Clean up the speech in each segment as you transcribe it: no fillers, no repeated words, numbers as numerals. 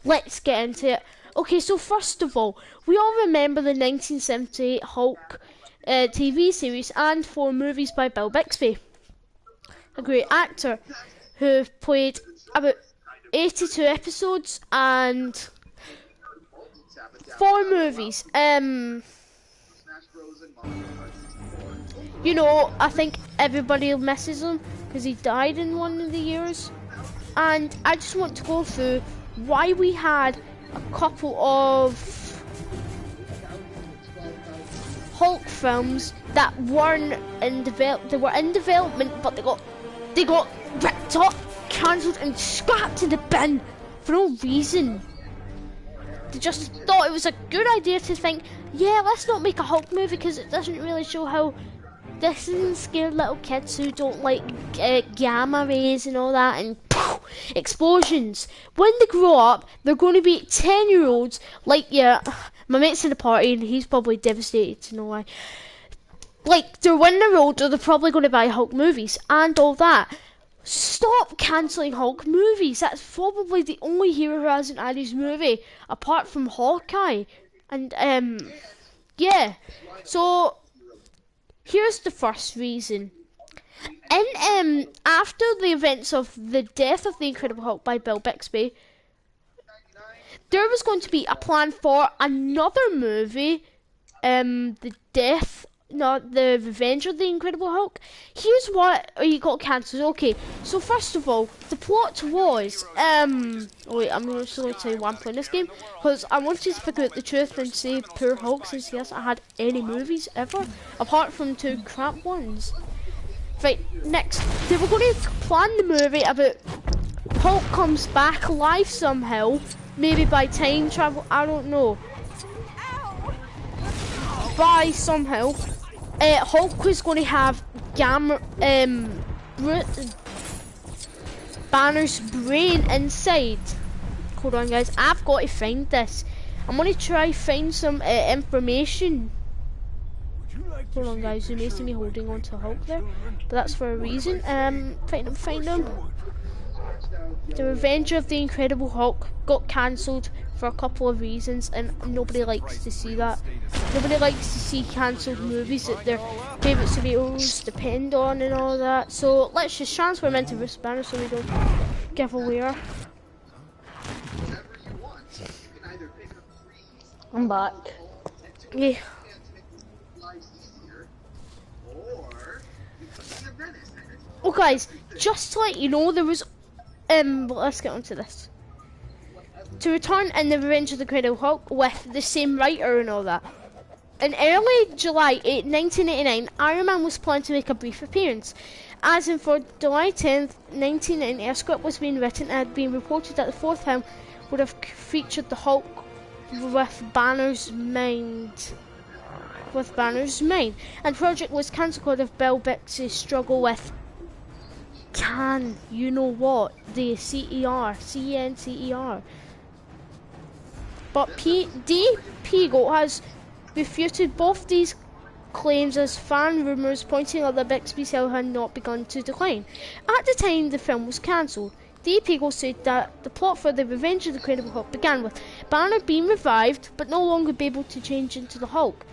let's get into it. Okay, so first of all, we all remember the 1978 Hulk TV series and 4 movies by Bill Bixby, a great actor who played about 82 episodes and 4 movies. You know, I think everybody misses him because he died in one of the years. And I just want to go through why we had a couple of Hulk films that weren't in they were in development, but they got ripped up, cancelled, and scrapped in the bin for no reason. They just thought it was a good idea to think, yeah, let's not make a Hulk movie because it doesn't really show how this isn't scare little kids who don't like gamma rays and all that and explosions. When they grow up, they're going to be 10-year-olds like, yeah, my mate's in the party and he's probably devastated to know why. Like, they're when they're older, they're probably going to buy Hulk movies and all that. Stop cancelling Hulk movies. That's probably the only hero who hasn't had his movie apart from Hawkeye. And yeah, so here's the first reason. In after the events of the death of the Incredible Hulk by Bill Bixby, there was going to be a plan for another movie, the Revenge of the Incredible Hulk. Here's what he got cancelled. Okay, so first of all, the plot was wait, I'm just going to tell you why I'm playing this game, because I want you to figure out the truth and say poor Hulk since he hasn't had any movies ever, apart from 2 crap ones. Right, next, they were going to plan the movie about Hulk comes back alive somehow, maybe by time travel, I don't know. By somehow, Hulk was going to have Banner's brain inside. Hold on, guys, I've got to find this. I'm going to try find some information. Hold on, guys, you may see me holding on to Hulk there, but that's for a reason. Find him. The Revenge of the Incredible Hulk got cancelled for a couple of reasons, and nobody likes to see that. Nobody likes to see cancelled movies that their favourite superheroes depend on and all that. So let's just transfer into Bruce Banner so we don't give away her. I'm back. Yeah. Oh guys, just to let you know, there was let's get onto this. To return in the Revenge of the Incredible Hulk with the same writer and all that. In early July 1989, Iron Man was planned to make a brief appearance. As in for July 10th, 1990, a script was being written and had been reported that the 4th film would have featured the Hulk with Banner's mind. And project was cancelled because of Bill Bixby's struggle with you know what? The CER. But D. Piego has refuted both these claims as fan rumours pointing out that Bixby's health had not begun to decline. At the time the film was cancelled, D. Piego said that the plot for the Revenge of the Incredible Hulk began with Banner being revived but no longer be able to change into the Hulk.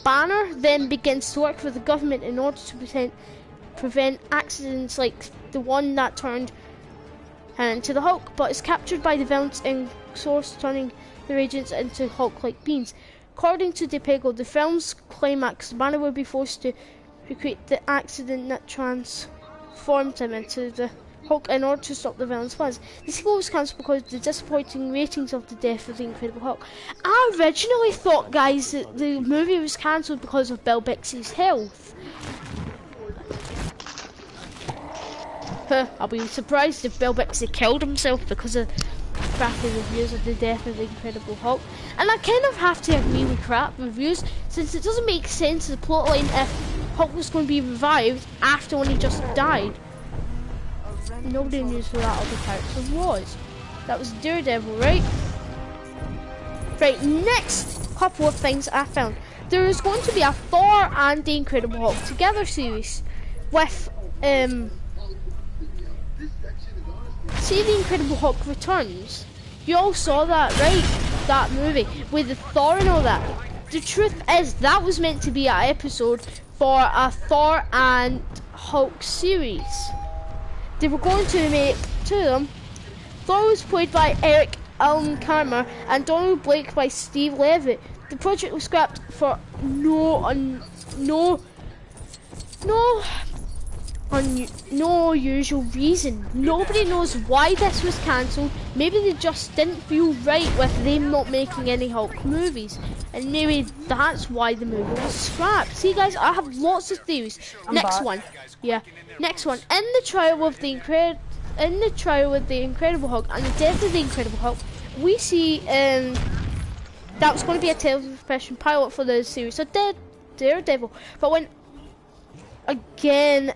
Banner then begins to work for the government in order to prevent accidents like the one that turned into the Hulk, but is captured by the villains in Source, turning the agents into Hulk-like beings. According to DePego, the film's climax, Banner will be forced to recreate the accident that transformed him into the Hulk in order to stop the villain's plans. The sequel was cancelled because of the disappointing ratings of the death of the Incredible Hulk. I originally thought, guys, that the movie was cancelled because of Bill Bixby's health. I'll be surprised if Bill Bixby killed himself because of crappy reviews of the death of the Incredible Hulk. And I kind of have to agree with crap reviews, since it doesn't make sense the plotline if Hulk was going to be revived after when he just died. Nobody knew who that other character was. That was Daredevil, right? Right, next couple of things I found. There is going to be a Thor and the Incredible Hulk together series with see the Incredible Hulk Returns. You all saw that, right? That movie with the Thor and all that. The truth is, that was meant to be an episode for a Thor and Hulk series. They were going to make two of them. Thor was played by Eric Allen Carmer and Donald Blake by Steve Levitt. The project was scrapped for no usual reason. Nobody knows why this was cancelled. Maybe they just didn't feel right with them not making any Hulk movies, and maybe that's why the movie was scrapped. See guys, I have lots of theories. Next one. In the trial of the Incredible Hulk and the death of the Incredible Hulk, we see that was going to be a television pilot for the series of Daredevil, but when again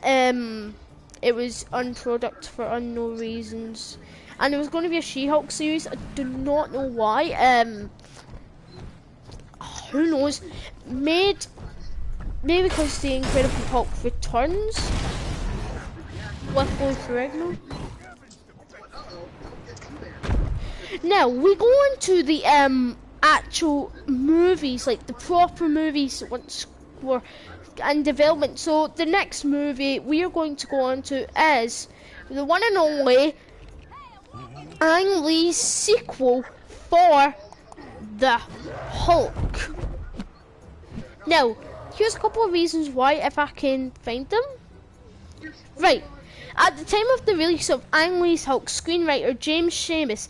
it was unproduct for unknown reasons, and there was going to be a She-Hulk series. I do not know why. Who knows? Maybe because the Incredible Hulk returns with Lou Ferrigno. Now we go into the actual movies, like the proper movies once were in development. So the next movie we are going to go on to is the one and only Ang Lee's sequel for the Hulk. Now, here's a couple of reasons why, if I can find them. Right, at the time of the release of Ang Lee's Hulk, screenwriter James Schamus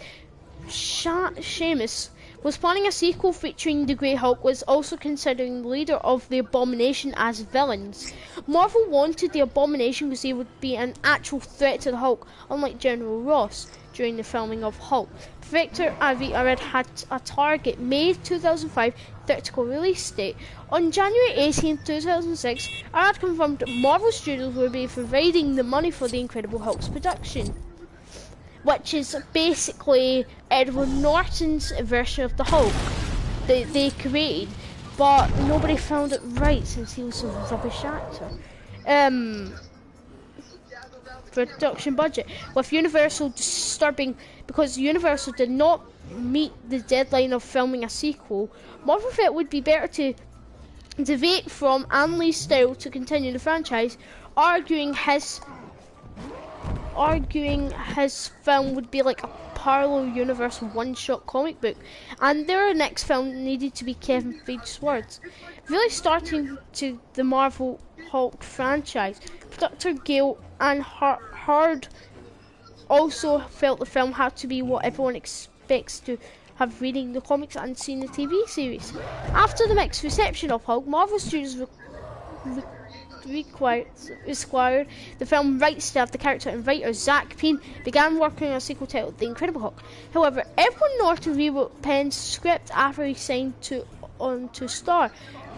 was planning a sequel featuring the Grey Hulk, was also considering the leader of the Abomination as villains. Marvel wanted the Abomination because he would be an actual threat to the Hulk, unlike General Ross during the filming of Hulk. Victor Avey Arad had a target May 2005 theatrical release date. On January 18, 2006, Arad confirmed that Marvel Studios would be providing the money for the Incredible Hulk's production, which is basically Edward Norton's version of the Hulk that they created, but nobody found it right since he was a rubbish actor. Production budget, with Universal disturbing because Universal did not meet the deadline of filming a sequel. Marvel felt it would be better to deviate from Ang Lee's style to continue the franchise, arguing his film would be like a parallel universe one-shot comic book, and their next film needed to be Kevin Feige's words. Really starting to the Marvel Hulk franchise, producer Gail and Hurd also felt the film had to be what everyone expects to have reading the comics and seen the TV series. After the mixed reception of Hulk, Marvel Studios required the film rights to have the character, and writer Zach Penn began working on a sequel titled The Incredible Hulk. However, Edward Norton rewrote Penn's script after he signed on to star,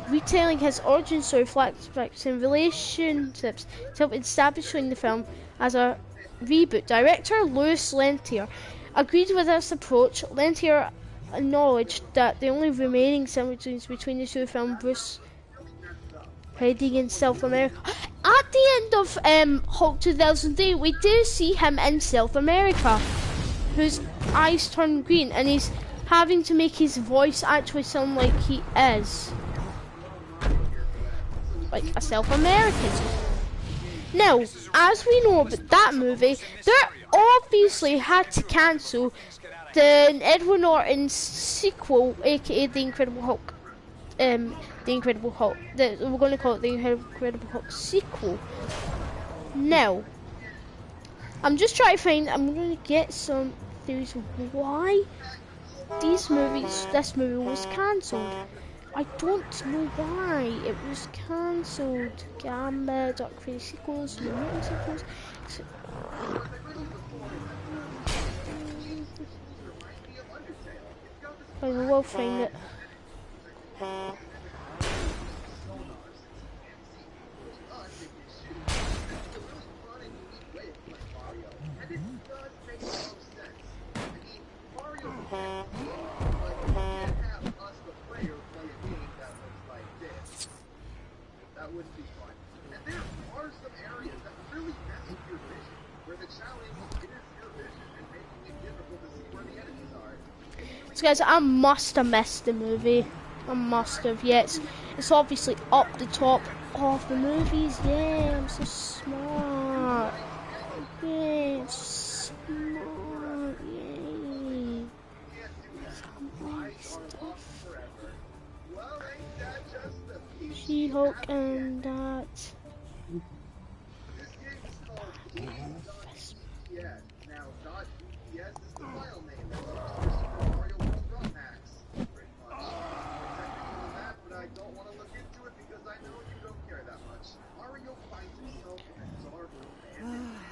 retelling his origin story, flashbacks and relationships to help establishing the film as a reboot. Director Louis Lantier agreed with this approach. Lantier acknowledged that the only remaining similarities between the two films, Bruce hiding in South America. At the end of Hulk 2003, we do see him in South America, whose eyes turn green, and he's having to make his voice actually sound like he is like a South American. Now, as we know about that movie, they obviously had to cancel the Edward Norton sequel, aka The Incredible Hulk. The Incredible Hulk. We're going to call it The Incredible Hulk sequel. Now, I'm just trying to find. I'm going to get some theories of why this movie was cancelled. I don't know why it was cancelled. Gambit, Dark Phoenix sequels, New Mutant sequels. I will find it. So guys, I must have missed the movie. I must have, yes. It's obviously up the top of the movies. Yeah, I'm so smart. Yeah, smart. Yay. Some stuff. She-Hulk and that.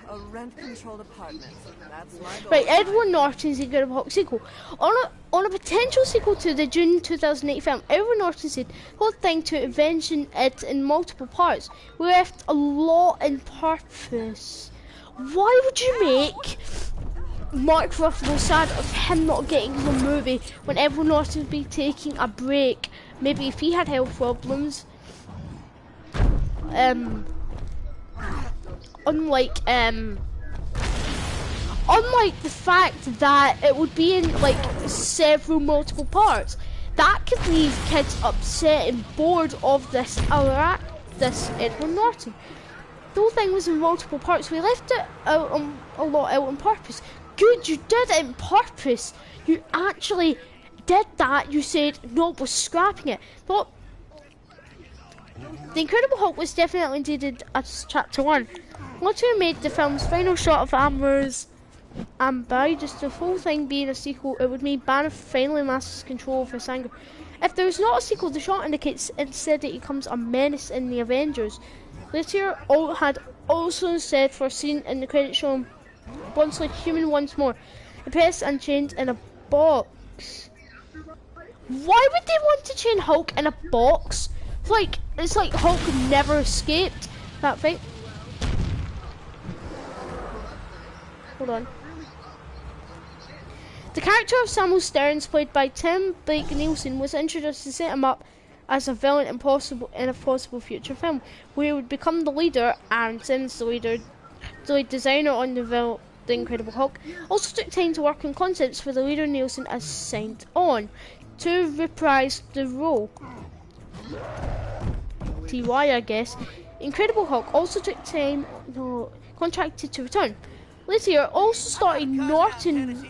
A rent-controlled apartment. That's my goal. Right, Edward Norton's Incredible Hulk sequel. On a potential sequel to the June 2008 film, Edward Norton said, whole thing to envision it in multiple parts. We left a lot in purpose. Why would you make Mark Ruffalo sad of him not getting the movie when Edward Norton would be taking a break? Maybe if he had health problems. Unlike the fact that it would be in like several multiple parts, that could leave kids upset and bored of this Edward Norton. The whole thing was in multiple parts. We left it out a lot out on purpose. Good, you did it on purpose. You actually did that. You said no, we're scrapping it. But The Incredible Hulk was definitely dated as Chapter 1. Once we made the film's final shot of Amber's and by just the whole thing being a sequel, it would mean Banner finally masters control of his anger. If there is not a sequel, the shot indicates instead that he becomes a menace in the Avengers. Later had also said for a scene in the credits shown once like human once more, appears unchained in a box. Why would they want to chain Hulk in a box? It's like Hulk never escaped that thing. Hold on. The character of Samuel Stearns, played by Tim Blake Nelson, was introduced to set him up as a villain in a possible future film, where he would become the leader, and since the lead designer on the Incredible Hulk, also took time to work on concepts for the leader Nelson as signed on to reprise the role. TY, I guess. Incredible Hulk also took time, contracted to return. Later, also started Norton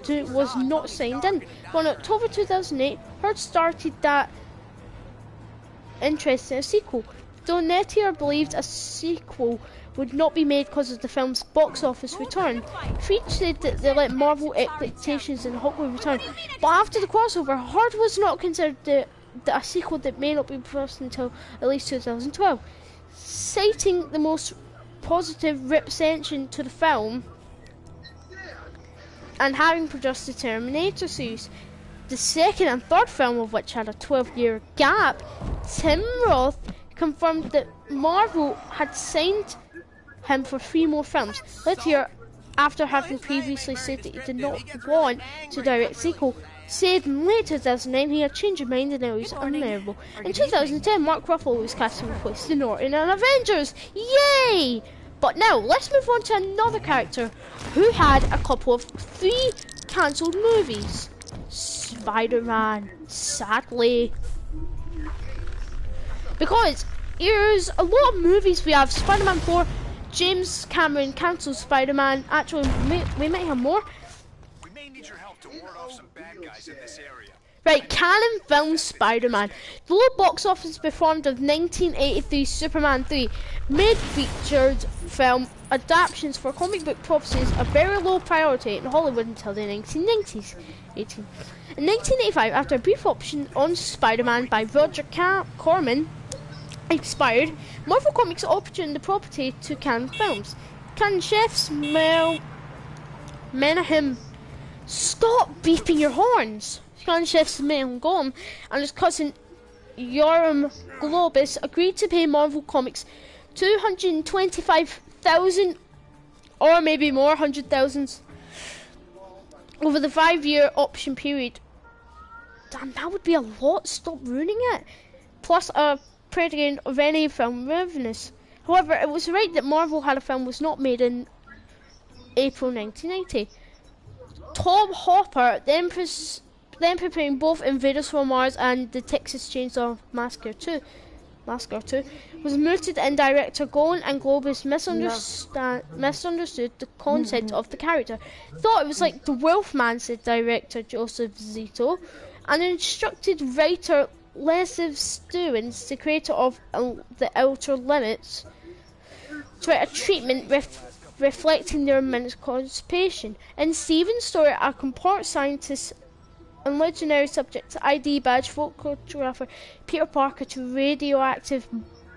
was not signed in. But in October 2008, Hurd started that interest in a sequel. Though Nettier believed a sequel would not be made because of the film's box office return, Feige said that they let Marvel expectations in Hulk would return. But after the crossover, Hurd was not considered a sequel that may not be produced until at least 2012. Citing the most positive reception to the film and having produced the Terminator series, the second and third film of which had a 12-year gap, Tim Roth confirmed that Marvel had signed him for 3 more films. Later, after having previously said that he did not want to direct a sequel, said in late 2009 he had changed his mind and now he's unavailable. In 2010, Mark Ruffalo was cast to replace the Norton in Avengers. Yay! But now, let's move on to another character who had a couple of 3 cancelled movies. Spider-Man, sadly. Because here's a lot of movies we have. Spider-Man 4, James Cameron cancelled Spider-Man. Actually, we might have more. We may need your help to ward off some bad guys in this area. Right, Canon filmed Spider-Man. The low box office performed of 1983 Superman 3 made featured film adaptations for comic book properties a very low priority in Hollywood until the 1990s. In 1985, after a brief option on Spider-Man by Roger Corman expired, Marvel Comics optioned the property to Canon Films. Canon chefs Mel Menahem, stop beeping your horns! Canon chefs Mel Golem and his cousin Yoram Globus agreed to pay Marvel Comics $225,000 or maybe more, 100,000 over the 5-year option period. Damn, that would be a lot. Stop ruining it. Plus a predicate of any film revenues. However, it was right that Marvel had a film was not made in April 1990. Tom Hopper, then preparing both Invaders from Mars and the Texas Chainsaw Massacre 2, was mooted in director Golan and Globus misunderstood the concept of the character. Thought it was like the Wolfman, said director Joseph Zito, and instructed writer Leslie Stevens, the creator of The Outer Limits, to write a treatment reflecting their immense constipation. In Stevens' story, a comport scientist and legendary subject ID badge photographer Peter Parker to radioactive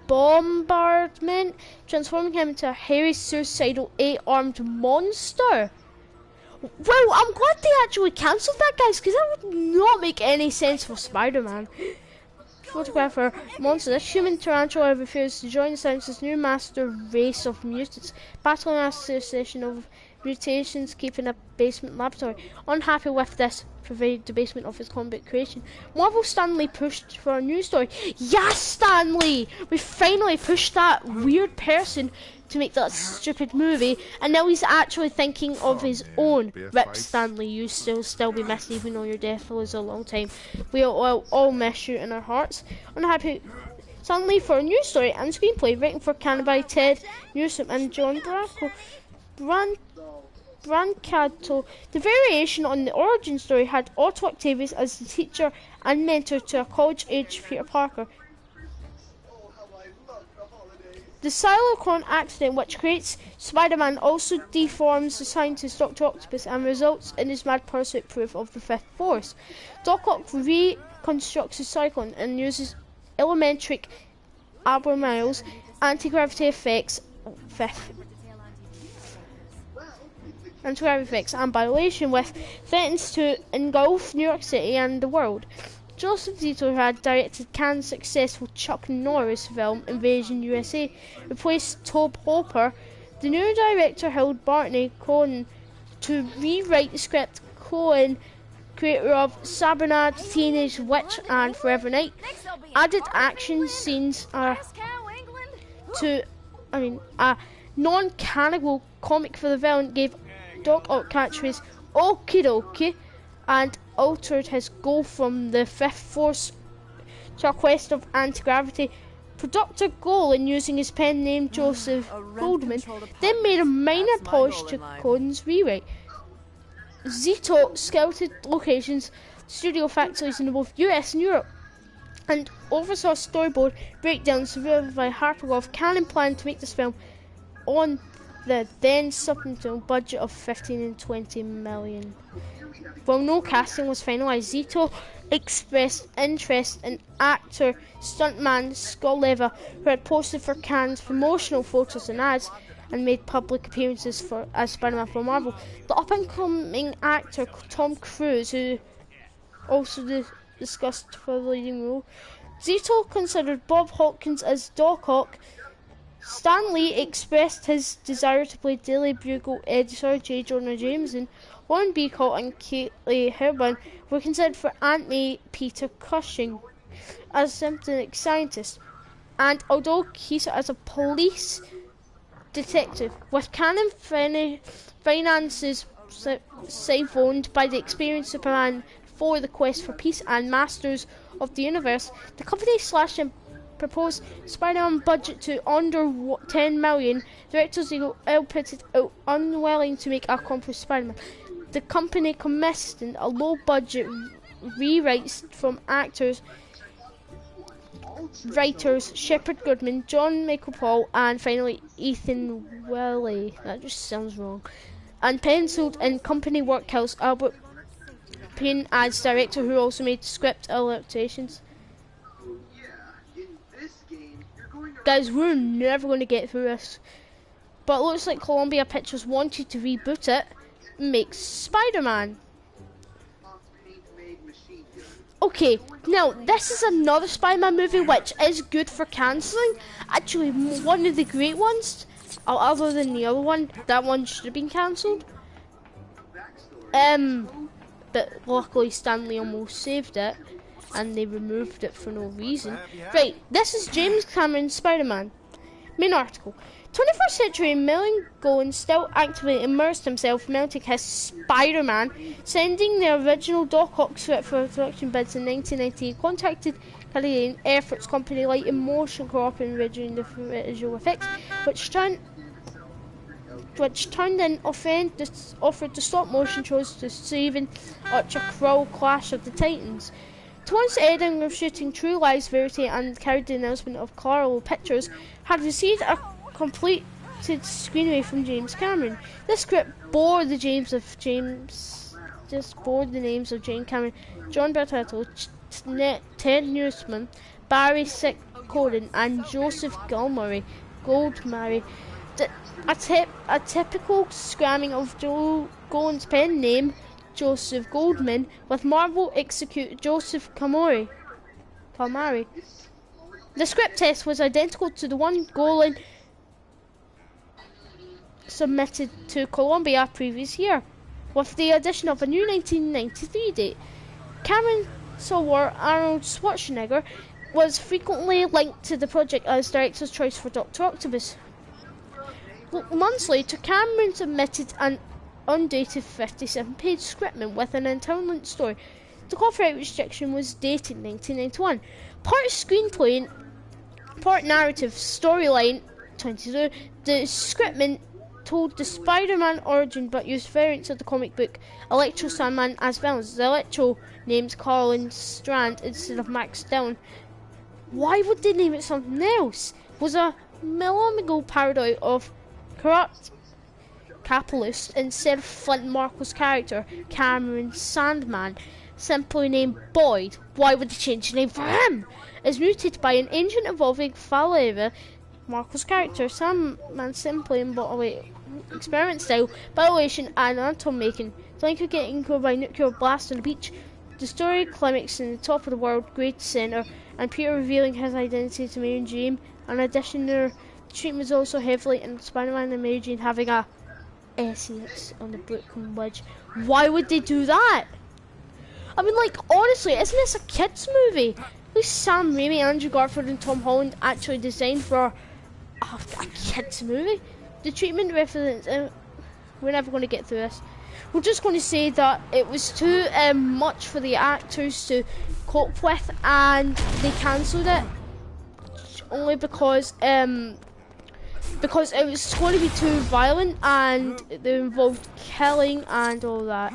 bombardment, transforming him into a hairy, suicidal, 8-armed monster. Well, I'm glad they actually cancelled that, guys, because that would not make any sense for Spider-Man. Photographer monster, this human tarantula refuses to join the scientists' new master race of mutants, battling an association of mutations keeping a basement laboratory. Unhappy with this, provided the basement of his comic creation, Marvel Stan Lee pushed for a new story. Yes, Stan Lee! We finally pushed that weird person to make that stupid movie, and now he's actually thinking of his own. Rip Stan Lee, you still be missed even though your death was a long time. We'll all miss you in our hearts. Unhappy Stan Lee for a new story and screenplay written for Canon by Ted Newsom and John Brancato. The variation on the origin story had Otto Octavius as the teacher and mentor to a college-age Peter Parker. The Cyclone accident, which creates Spider-Man, also deforms the scientist Dr. Octopus and results in his mad pursuit proof of the Fifth Force. Doc Ock reconstructs the Cyclone and uses elementary Abramiles anti-gravity effects, and violation with threatens to engulf New York City and the world. Joseph Zito had directed Cannes' successful Chuck Norris film Invasion USA, replaced Tom Hopper. The new director held Barney Cohen to rewrite the script. Cohen, creator of Sabrina, Teenage Witch and Forever Night, added action scenes to a non-cannibal comic for the villain, gave Doc Ock catchphrase "Okie dokie," and altered his goal from the Fifth Force to a quest of anti-gravity. Producer Golan, using his pen name Joseph Goldman, then made a minor polish to Cohen's rewrite. Zito scouted locations, studio factories in both US and Europe, and oversaw storyboard breakdowns revealed by Harpagov. Cannon planned to make this film on the then supplemental budget of 15 and 20 million. While no casting was finalised, Zito expressed interest in actor stuntman Scott Leva, who had posted for Cannes promotional photos and ads and made public appearances as Spider-Man for Marvel. The up-and-coming actor Tom Cruise, who also discussed for the leading role. Zito considered Bob Hopkins as Doc Ock. Stan Lee expressed his desire to play Daily Bugle editor J. Jonah Jameson. Warren Beacott and Kaylee Herban were considered for Aunt May. Peter Cushing as a symptomatic scientist, and although he's as a police detective, with Canon finances siphoned by the experienced Superman for The Quest for Peace and Masters of the Universe, the company slashed and proposed Spider-Man budget to under 10 million. Directors outputted out unwilling to make a accomplished Spider-Man. The company commissioned a low-budget rewrites from actors, writers Shepard Goodman, John Michael Paul, and finally Ethan Wiley. That just sounds wrong. And penciled in company workhouse Albert Payne as director, who also made script adaptations. Guys, we're never going to get through this. But it looks like Columbia Pictures wanted to reboot it and make Spider-Man. Okay, now this is another Spider-Man movie which is good for cancelling. Actually, one of the great ones, other than the other one. That one should have been cancelled. But luckily Stan Lee almost saved it, and they removed it for no reason. Right, this is James Cameron's Spider-Man. Main article. 21st century Melon still actively immersed himself in melting his Spider-Man, sending the original Doc Ock script for production bids in 1998, contacted Canadian Efforts company Light in Motion Corp in reviewing the visual effects, which turned in offered to stop motion shows to Steven Archer Krull Clash of the Titans. Once the ending of shooting True Lies Verity and carried the announcement of Carlo Pictures had received a completed screenplay from James Cameron. This script bore the names of Jane Cameron, John Bertotto, Ted Newsman, Barry Coden, and Joseph Goldmurray. A typical scamming of Joe Goldman's pen name, Joseph Goldman, with Marvel execute Joseph Kamari. The script test was identical to the one Golan submitted to Columbia previous year, with the addition of a new 1993 date. Cameron Sawyer Arnold Schwarzenegger was frequently linked to the project as director's choice for Dr. Octopus. Months later, Cameron submitted an undated 57-page scriptment with an internal story. The copyright restriction was dated 1991. Part screenplay, part narrative, storyline 22. The scriptment told the Spider-Man origin but used variants of the comic book Electro Sandman as villains. The Electro named Colin Strand instead of Max Dillon. Why would they name it something else? Was a Milamigo parody of corrupt capitalist instead of Flint Marco's character, Cameron Sandman, simply named Boyd. Why would they change the name for him? Is mutated by an ancient evolving Faleva, Marco's character, Sandman simply embodied experiment style, violation and atom making. The link of getting killed by nuclear blast on the beach. The story climax in the top of the world Great Center, and Peter revealing his identity to Mary Jane. In addition, their treatment was also heavily in Spider-Man and Mary Jane having a essence on the Brooklyn Bridge. Why would they do that? I mean, like, honestly, isn't this a kids movie? At least Sam Raimi, Andrew Garfield and Tom Holland actually designed for a kids movie. The treatment reference, we're never going to get through this. We're just going to say that it was too much for the actors to cope with, and they cancelled it only because it was going to be too violent and it involved killing and all that.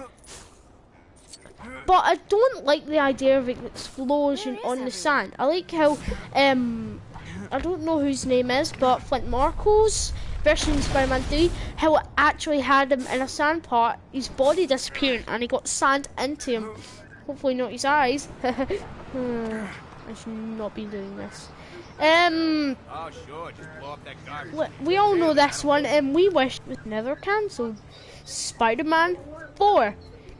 But I don't like the idea of an explosion on the sand. I like how I don't know whose name is, but Flint Marco's version of Spider-Man 3, how it actually had him in a sand part, his body disappearing and he got sand into him. Hopefully not his eyes. I should not be doing this. Oh sure, just blow up that garbage. We all know this one, and we wish it was never cancelled. Spider-Man 4.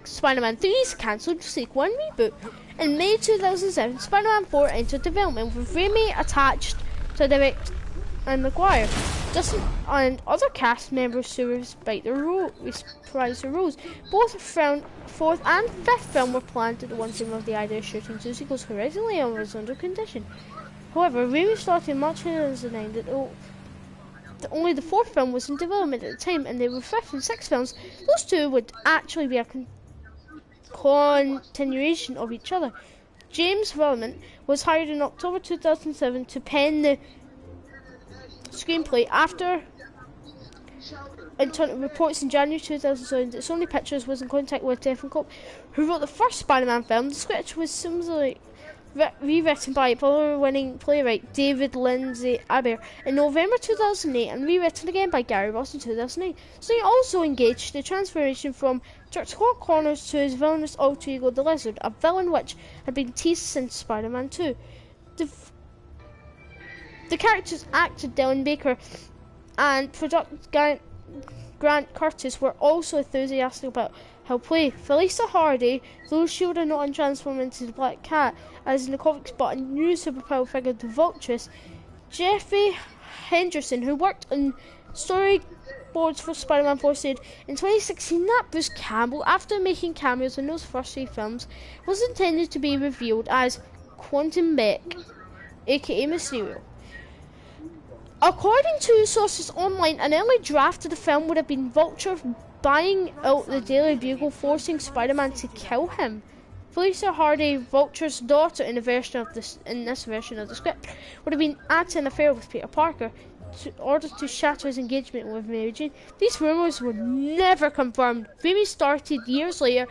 Spider-Man 3's cancelled sequel and reboot. In May 2007, Spider-Man 4 entered development with Raimi attached to direct and Maguire. Justin and other cast members who reprised their roles. Both fourth and fifth film were planned at the one time of the idea of shooting two sequels originally and was under condition. However, Raimi started in March 2009 that only the fourth film was in development at the time, and there were fifth and sixth films. Those two would actually be a continuation of each other. James Wellman was hired in October 2007 to pen the screenplay after internal reports in January 2007 that Sony Pictures was in contact with Stephen Cope, who wrote the first Spider-Man film. The script was similarly rewritten by award-winning playwright David Lindsay Abair in November 2008 and rewritten again by Gary Ross in 2008. So he also engaged the transformation from Dr. Connors to his villainous alter ego the Lizard, a villain which had been teased since Spider-Man 2. The characters actor Dylan Baker and producer Grant Curtis were also enthusiastic about how play. Felicia Hardy, though shielded and not transformed into the Black Cat, as in the comics, but a new superpower figure, the Vulturess. Jeffrey Henderson, who worked on storyboards for Spider-Man 4, said in 2016 that Bruce Campbell, after making cameos in those first three films, was intended to be revealed as Quantum Beck, aka Mysterio. According to sources online, an early draft of the film would have been Vulture buying out the Daily Bugle, forcing Spider-Man to kill him. Felicia Hardy, Vulture's daughter in this version of the script, would have been at an affair with Peter Parker in order to shatter his engagement with Mary Jane. These rumours were never confirmed. Raimi started years later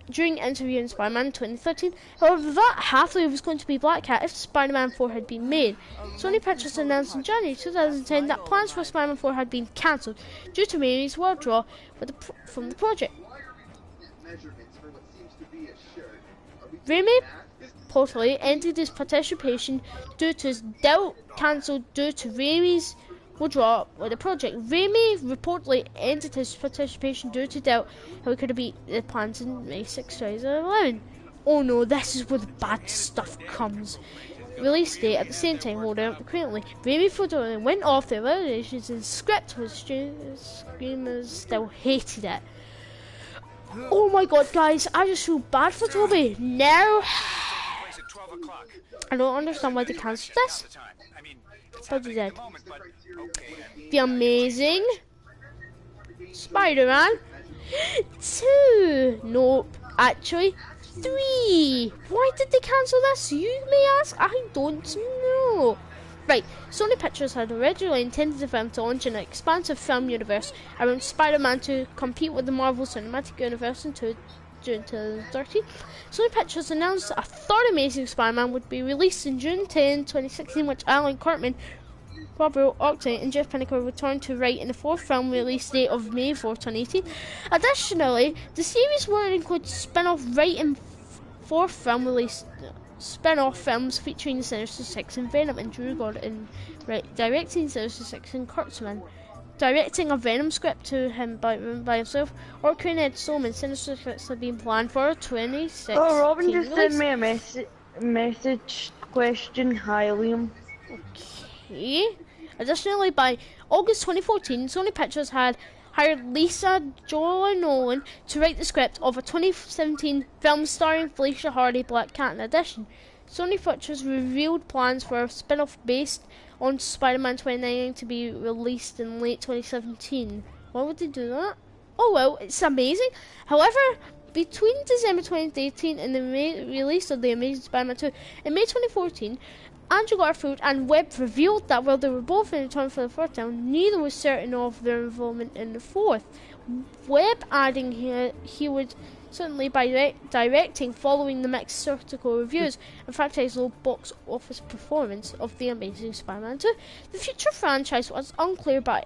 during an interview in Spider-Man 2013. However, that Hathaway was going to be Black Cat if Spider-Man 4 had been made. Sony Pictures announced in January 2010 that plans for Spider-Man 4 had been cancelled due to Raimi's withdrawal from the project. Raimi reportedly ended his participation due to his deal cancelled due to Raimi's withdrawal with the project. Raimi reportedly ended his participation due to doubt how he could have beat the plans in May 6, 2011. Oh no, this is where the bad stuff comes. Release date at the same time holding up currently. Raimi reportedly went off the evaluations and script was screamers still hated it. Oh my god, guys, I just feel bad for Toby. Now, I don't understand why they cancelled this. But they did. The Amazing Spider-Man 2. Nope, actually 3. Why did they cancel this? You may ask. I don't know. Right, Sony Pictures had originally intended the film to launch an expansive film universe around Spider-Man to compete with the Marvel Cinematic Universe in June 2013. Sony Pictures announced a third Amazing Spider-Man would be released in June 10, 2016, which Alan Kirkman, Robert Octane and Jeff Pinnacle returned to write in the fourth film release date of May 4, 2018. Additionally, the series will include spin-off writing fourth film release spin-off films featuring the Sinister Six and Venom, and Drew Gordon directing Sinister Six and Kurtzman directing a Venom script to him by himself. Orca and Ed Solomon, Sinister Six have been planned for 2016. Oh, Robin just sent me a message question. Hi, Liam. Okay. Additionally, by August 2014, Sony Pictures had hired Lisa Joy Nolan to write the script of a 2017 film starring Felicia Hardy, Black Cat. In addition, Sony Pictures revealed plans for a spin-off based on Spider-Man 2019 to be released in late 2017. Why would they do that? Oh well, it's amazing. However, between December 2018 and the release of The Amazing Spider-Man 2 in May 2014, Andrew Garfield and Webb revealed that while they were both in return for the third film, neither was certain of their involvement in the fourth. Webb adding he would certainly be directing following the mixed critical reviews and franchise low box office performance of The Amazing Spider-Man 2. The future franchise was unclear by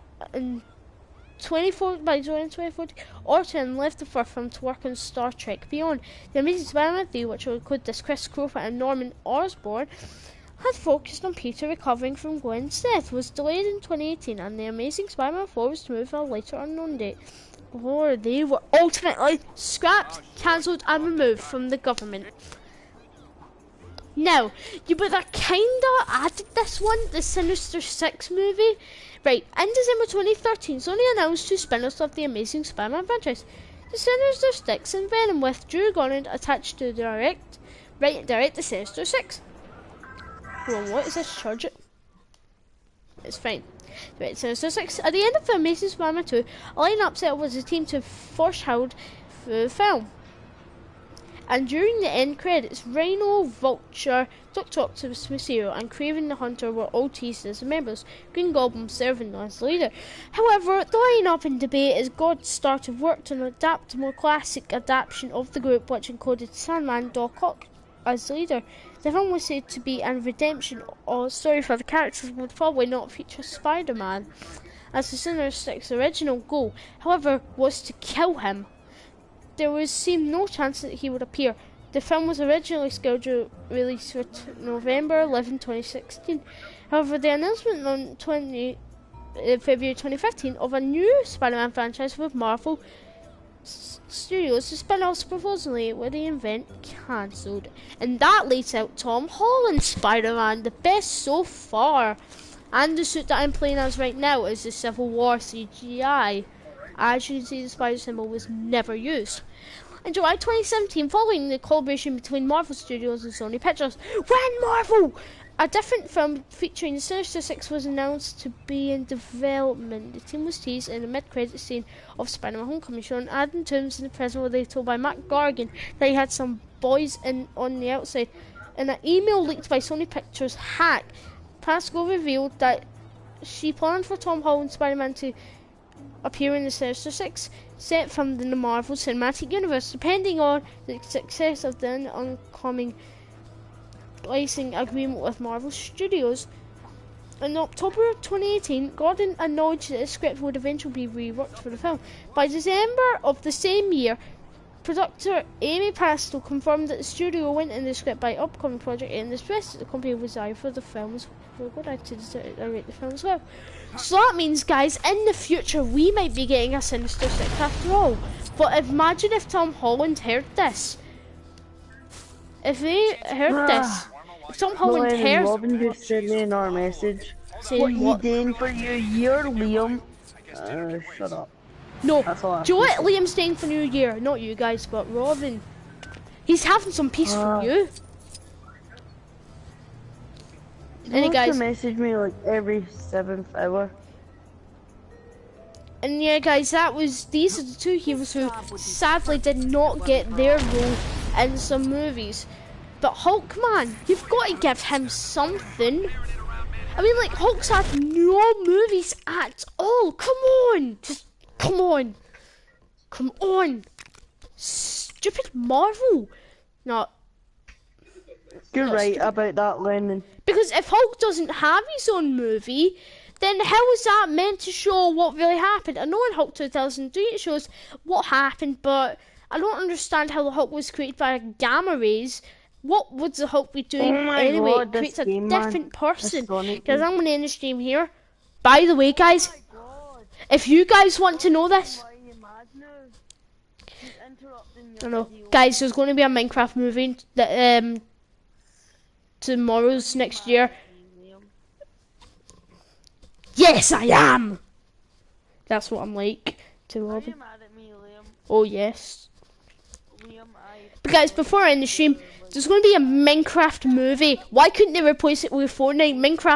2014, Orton left the first film to work on Star Trek Beyond. The Amazing Spider-Man 3, which will include this Chris Crawford and Norman Osborn, had focused on Peter recovering from Gwen's death, was delayed in 2018, and The Amazing Spider-Man 4 was to move to a later unknown date. Or they were ultimately scrapped, cancelled and removed from the government. Now, you would have kinda added this one, the Sinister Six movie. Right, in December 2013, Sony announced two spin-offs of the Amazing Spider-Man franchise. The Sinister Six and Venom, with Drew Goddard attached to direct the Sinister Six. Hold on, what is this? Charge it. It's fine. Right, Sinister Six. At the end of the Amazing Spider-Man 2, a line-up set was a team to foreshadowed through the film. And during the end credits, Rhino, Vulture, Dr. Octopus, Mysterio, and Kraven the Hunter were all teased as members, Green Goblin serving as leader. However, the line-up in debate as God started work to adapt a more classic adaptation of the group, which included Sandman, Doc Ock as leader. The film was said to be a redemption story for the characters, would probably not feature Spider-Man, as the Sinister Six's original goal, however, was to kill him. There seemed no chance that he would appear. The film was originally scheduled to release for November 11, 2016. However, the announcement on February 2015 of a new Spider-Man franchise with Marvel Studios, the spin-offs supposedly with the event cancelled. And that leads out Tom Holland's Spider-Man, the best so far. And the suit that I'm playing as right now is the Civil War CGI. As you can see, the spider symbol was never used. In July 2017, following the collaboration between Marvel Studios and Sony Pictures, when Marvel A different film featuring Sinister Six was announced to be in development. The team was teased in the mid-credits scene of Spider-Man Homecoming, showing Adam Toombs in the present where they told by Matt Gargan that he had some boys in on the outside. In an email leaked by Sony Pictures hack, Pascal revealed that she planned for Tom Holland Spider-Man to appear in the Sinister Six, set from the Marvel Cinematic Universe, depending on the success of the oncoming licensing agreement with Marvel Studios. In October of 2018, Gordon acknowledged that the script would eventually be reworked for the film. By December of the same year, producer Amy Pascal confirmed that the studio went in the script by upcoming project and expressed that the company was desire for the films. We're going to direct the film as well. So that means, guys, in the future we might be getting a Sinister Six after all. But imagine if Tom Holland heard this. If they heard this, if Tom Holland heard... Robin just sent me in our message. Saying What you doing for your year, Liam? Shut up. No, That's all I do you know have what? Liam's staying for New Year. Not you guys, but Robin. He's having some peace for you. Any guys, message me like every 7th hour. and yeah, guys, these are the two heroes who sadly did not get their role in some movies. But Hulk, man, you've got to give him something. I mean, like, Hulk's had no movies at all. Come on, just come on, come on. Stupid Marvel. No. You're right about that, Lennon. Because if Hulk doesn't have his own movie, then how is that meant to show what really happened? I know in Hulk 2003 it shows what happened, but I don't understand how the Hulk was created by gamma rays. What would the Hulk be doing anyway? God, It creates a game, different person. Sonic Because I'm going to end the stream here. By the way, guys, if you guys want to know this, I know, guys, there's going to be a Minecraft movie that tomorrow's next year. Yes, I am. That's what I'm like to Robin. Oh yes. But guys, before I end the stream, there's going to be a Minecraft movie. Why couldn't they replace it with Fortnite? Minecraft